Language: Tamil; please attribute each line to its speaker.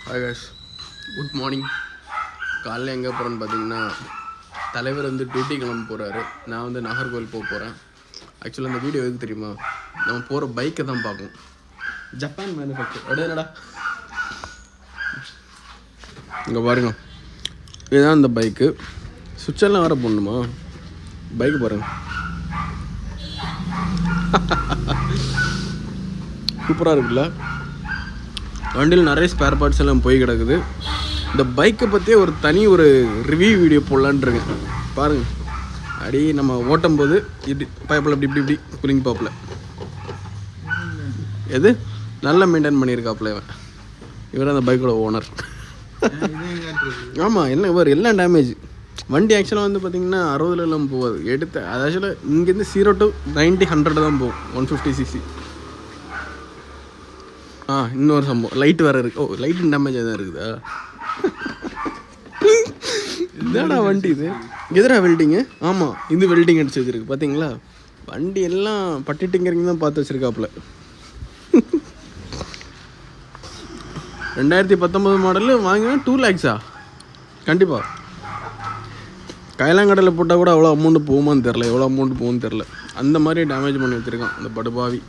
Speaker 1: Hi guys, good morning. காலையில் எங்கே போகிறேன்னு பார்த்தீங்கன்னா, தலைவர் வந்து டியூட்டி கிளம்ப போகிறாரு. நான் வந்து நாகர்கோவில் போகிறேன். ஆக்சுவலாக அந்த வீடியோ எதுக்கு தெரியுமா, நம்ம போகிற பைக்கை தான் பார்க்கணும். ஜப்பான் மேனுஃபேக்சர் அப்படியே என்னடா இங்கே பாருங்க, இதுதான் இந்த பைக்கு. சுவிட்செல்லாம் வேறு போடணுமா? பைக்கு பாருங்க, சூப்பராக இருக்குல்ல. வண்டியில் நிறைய ஸ்பேர் பார்ட்ஸ் எல்லாம் போய் கிடக்குது. இந்த பைக்கை பற்றியே ஒரு ரிவ்யூ வீடியோ போடலான்னு இருக்கேன். பாருங்கள், அடி நம்ம ஓட்டும் போது இப்படி பைப்பில் இப்படி இப்படி இப்படி கூலிங் பாப்பில் எது நல்லா மெயின்டைன் பண்ணியிருக்காப்புல இவர் அந்த பைக்கோட ஓனர். ஆமாம், என்ன இவர் எல்லாம் டேமேஜ். வண்டி ஆக்சுவலாக வந்து பார்த்திங்கன்னா 60 போகாது. எடுத்த அது ஆக்சுவலாக இங்கேருந்து 0 to 90 100 தான் போகும். 150cc. இன்னொரு சம்பவம், லைட் வேறு இருக்குது. ஓ, லைட்டின் டேமேஜ் எதாவது இருக்குதா? இதாடா வண்டி இது எதிரா வெல்டிங்கு. ஆமாம், இது வெல்டிங் அடிச்சு வச்சுருக்கு பார்த்தீங்களா. வண்டி எல்லாம் பட்டி டிங்கரிங் தான் பார்த்து வச்சுருக்காப்புல. 2019 மாடலு வாங்கினா 2 lakhs கண்டிப்பாக. கைலாங்கடையில் போட்டால் கூட அவ்வளோ அமௌண்ட்டு போகுமான்னு தெரில, எவ்வளோ அமௌண்ட்டு போகும்னு தெரில. அந்த மாதிரி டேமேஜ் பண்ணி வச்சுருக்கான் அந்த படுபாவி.